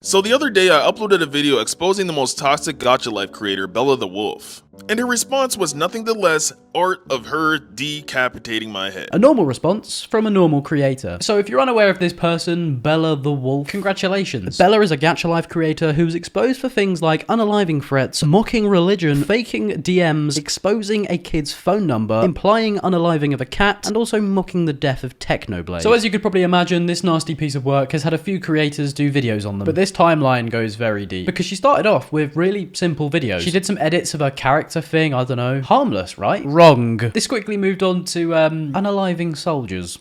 So the other day I uploaded a video exposing the most toxic Gacha Life creator, Bella the Wolf. And her response was nothing but less art of her decapitating my head. A normal response from a normal creator. So if you're unaware of this person, Bella the Wolf, congratulations. Bella is a Gacha Life creator who's exposed for things like unaliving threats, mocking religion, faking DMs, exposing a kid's phone number, implying unaliving of a cat, and also mocking the death of Technoblade. So as you could probably imagine, this nasty piece of work has had a few creators do videos on them. But this timeline goes very deep. Because she started off with really simple videos. She did some edits of her character thing, I don't know. Harmless, right? Wrong. This quickly moved on to unaliving soldiers.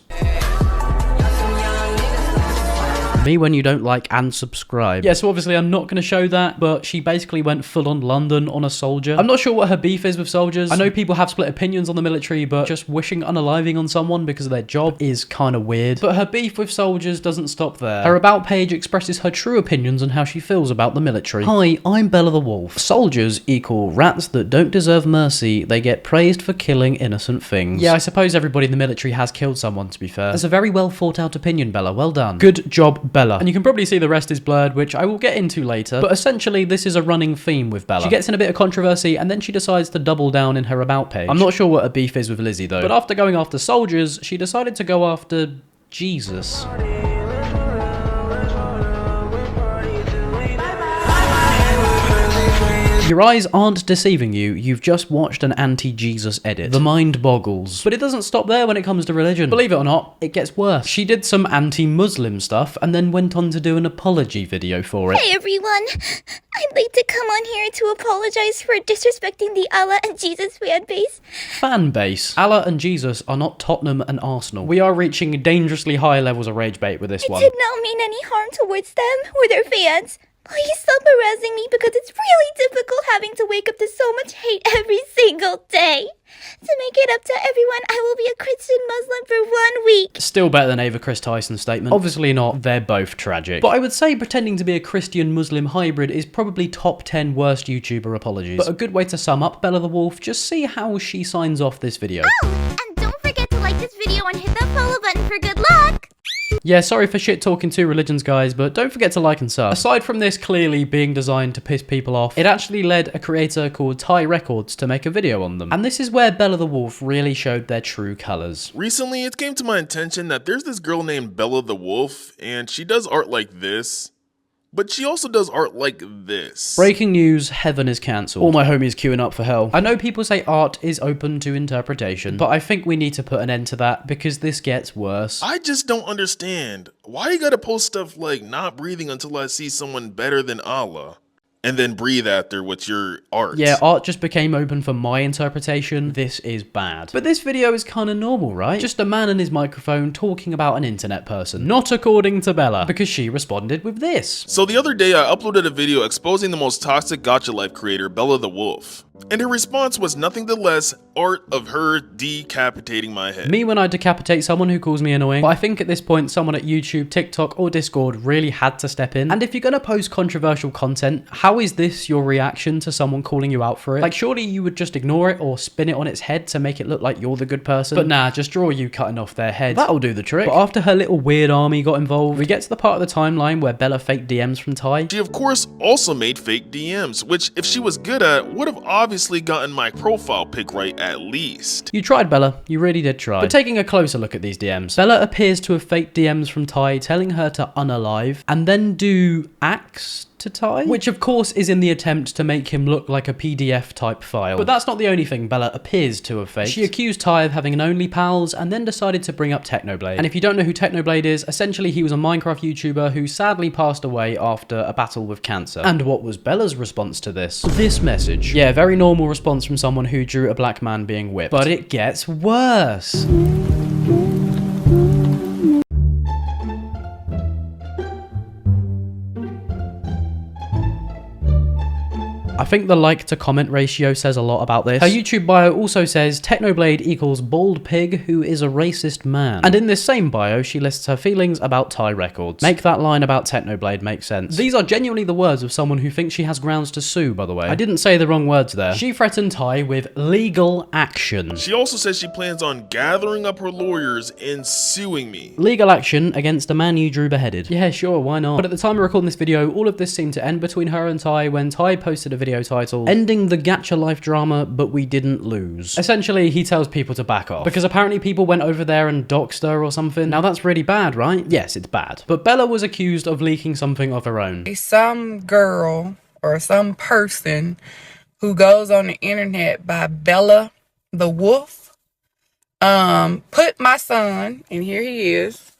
Me when you don't like and subscribe. Yeah, so obviously I'm not going to show that, but she basically went full on London on a soldier. I'm not sure what her beef is with soldiers. I know people have split opinions on the military, but just wishing unaliving on someone because of their job is kind of weird. But her beef with soldiers doesn't stop there. Her about page expresses her true opinions on how she feels about the military. Hi, I'm Bella the Wolf. Soldiers equal rats that don't deserve mercy. They get praised for killing innocent things. Yeah, I suppose everybody in the military has killed someone, to be fair. That's a very well thought out opinion, Bella. Well done. Good job, Bella. And you can probably see the rest is blurred, which I will get into later, but essentially this is a running theme with Bella. She gets in a bit of controversy and then she decides to double down in her about page. I'm not sure what her beef is with Lizzie though, but after going after soldiers, she decided to go after Jesus. Your eyes aren't deceiving you, you've just watched an anti-Jesus edit. The mind boggles. But it doesn't stop there when it comes to religion. Believe it or not, it gets worse. She did some anti-Muslim stuff and then went on to do an apology video for it. Hey everyone, I'd like to come on here to apologize for disrespecting the Allah and Jesus fan base. Fan base. Allah and Jesus are not Tottenham and Arsenal. We are reaching dangerously high levels of rage bait with this one. It did not mean any harm towards them or their fans. Please stop harassing me because it's really difficult having to wake up to so much hate every single day. To make it up to everyone, I will be a Christian Muslim for 1 week. Still better than Ava Chris Tyson's statement. Obviously not, they're both tragic. But I would say pretending to be a Christian Muslim hybrid is probably top 10 worst YouTuber apologies. But a good way to sum up Bella the Wolf, just see how she signs off this video. Oh, and don't forget to like this video and hit that follow button for good luck. Yeah, sorry for shit talking two religions, guys, but don't forget to like and sub. Aside from this clearly being designed to piss people off, it actually led a creator called Ty Records to make a video on them. And this is where Bella the Wolf really showed their true colors. Recently, it came to my attention that there's this girl named Bella the Wolf, and she does art like this. But she also does art like this. Breaking news, heaven is cancelled. All my homies queuing up for hell. I know people say art is open to interpretation, but I think we need to put an end to that because this gets worse. I just don't understand. Why you gotta post stuff like not breathing until I see someone better than Allah? And then breathe after with your art. Yeah, art just became open for my interpretation. This is bad. But this video is kind of normal, right? Just a man and his microphone talking about an internet person. Not according to Bella, because she responded with this. So the other day I uploaded a video exposing the most toxic Gacha Life creator, Bella the Wolf. And her response was nothing but less art of her decapitating my head. Me when I decapitate someone who calls me annoying. But I think at this point someone at YouTube, TikTok or Discord really had to step in. And if you're gonna post controversial content, how is this your reaction to someone calling you out for it? Like surely you would just ignore it or spin it on its head to make it look like you're the good person. But nah, just draw you cutting off their head. That'll do the trick. But after her little weird army got involved, we get to the part of the timeline where Bella faked DMs from Ty. She of course also made fake DMs, which if she was good at, would have obviously gotten my profile pic right at least. You tried, Bella. You really did try. But taking a closer look at these DMs, Bella appears to have faked DMs from Ty telling her to unalive and then do axe to Ty, which of course is in the attempt to make him look like a PDF type file. But that's not the only thing Bella appears to have faked. She accused Ty of having an OnlyPals and then decided to bring up Technoblade. And if you don't know who Technoblade is, essentially he was a Minecraft YouTuber who sadly passed away after a battle with cancer. And what was Bella's response to this? This message. Yeah, very normal response from someone who drew a black man being whipped. But it gets worse. I think the like to comment ratio says a lot about this. Her YouTube bio also says Technoblade equals bald pig who is a racist man. And in this same bio, she lists her feelings about Thai Records. Make that line about Technoblade make sense. These are genuinely the words of someone who thinks she has grounds to sue, by the way. I didn't say the wrong words there. She threatened Thai with legal action. She also says she plans on gathering up her lawyers and suing me. Legal action against a man you drew beheaded. Yeah, sure, why not? But at the time of recording this video, all of this seemed to end between her and Thai when Thai posted a video titled, "Ending the Gacha Life Drama, but we didn't lose." Essentially, he tells people to back off, because apparently people went over there and doxed her or something. Now that's really bad, right? Yes, it's bad. But Bella was accused of leaking something of her own. Some girl or some person who goes on the internet by Bella the Wolf put my son, and here he is.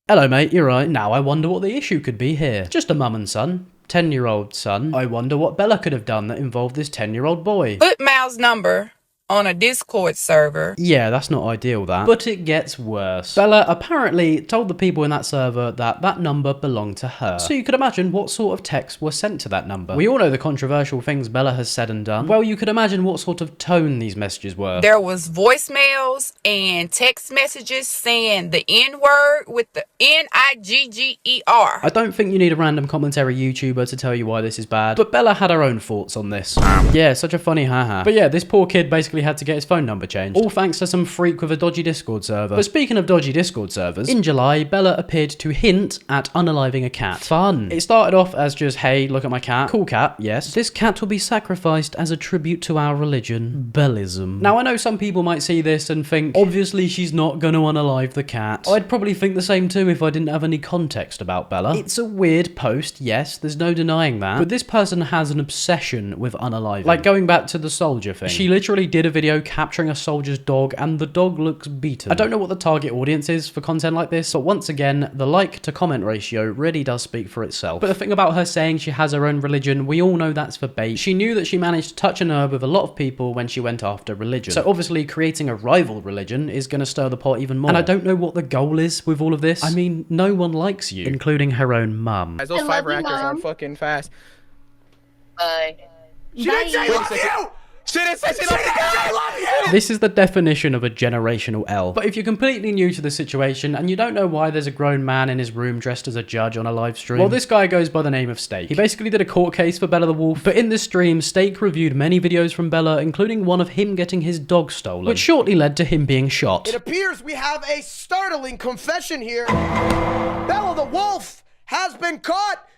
Hello mate, you're right. Now I wonder what the issue could be here. Just a mum and son. 10-year-old son. I wonder what Bella could have done that involved this 10-year-old boy. Put Mal's number on a Discord server. Yeah, that's not ideal, that. But it gets worse. Bella apparently told the people in that server that that number belonged to her. So you could imagine what sort of texts were sent to that number. We all know the controversial things Bella has said and done. Well, you could imagine what sort of tone these messages were. There was voicemails and text messages saying the N-word with the N-I-G-G-E-R. I don't think you need a random commentary YouTuber to tell you why this is bad, but Bella had her own thoughts on this. Yeah, such a funny haha. But yeah, this poor kid basically had to get his phone number changed, all thanks to some freak with a dodgy Discord server. But speaking of dodgy Discord servers, in July, Bella appeared to hint at unaliving a cat. Fun. It started off as just, hey, look at my cat. Cool cat, yes. This cat will be sacrificed as a tribute to our religion, Bellism. Now, I know some people might see this and think, obviously she's not gonna unalive the cat. I'd probably think the same too if I didn't have any context about Bella. It's a weird post, yes, there's no denying that. But this person has an obsession with unaliving. Like going back to the soldier thing. She literally did a video capturing a soldier's dog and the dog looks beaten. I don't know what the target audience is for content like this, but once again, the like to comment ratio really does speak for itself. But the thing about her saying she has her own religion, we all know that's for bait. She knew that she managed to touch a nerve with a lot of people when she went after religion. So obviously creating a rival religion is going to stir the pot even more. And I don't know what the goal is with all of this. I mean, no one likes you, including her own mum. Those fiber actors are fucking fast. Bye. She didn't say love you! She didn't say she love you! This is the definition of a generational L. But if you're completely new to the situation and you don't know why there's a grown man in his room dressed as a judge on a live stream, well, this guy goes by the name of Steak. He basically did a court case for Bella the Wolf, but in this stream, Steak reviewed many videos from Bella, including one of him getting his dog stolen, which shortly led to him being shot. It appears we have a startling confession here. Bella the Wolf has been caught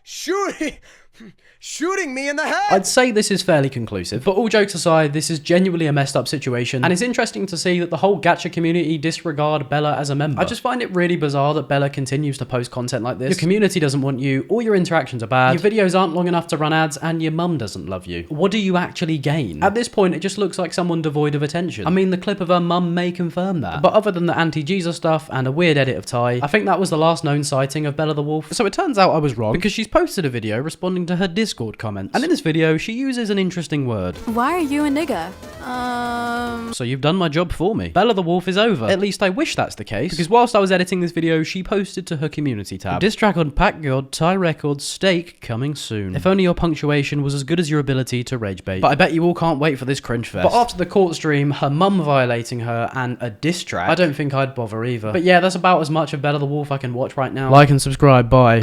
shooting me in the head. I'd say this is fairly conclusive, but all jokes aside, this is genuinely a messed up situation, and it's interesting to see that the whole gacha community disregard Bella as a member. I just find it really bizarre that Bella continues to post content like this. Your community doesn't want you, all your interactions are bad, your videos aren't long enough to run ads, and your mum doesn't love you. What do you actually gain? At this point, it just looks like someone devoid of attention. I mean, the clip of her mum may confirm that, but other than the anti-Jesus stuff and a weird edit of Thai, I think that was the last known sighting of Bella the Wolf. So it turns out I was wrong, because she's posted a video responding to her Discord comments. And in this video, she uses an interesting word. Why are you a nigga? So you've done my job for me. Bella the Wolf is over. At least I wish that's the case, because whilst I was editing this video, she posted to her community tab, diss track on Pack God, Thai Records, Steak, coming soon. If only your punctuation was as good as your ability to rage bait. But I bet you all can't wait for this cringe fest. But after the court stream, her mum violating her, and a diss track, I don't think I'd bother either. But yeah, that's about as much of Bella the Wolf I can watch right now. Like and subscribe, bye.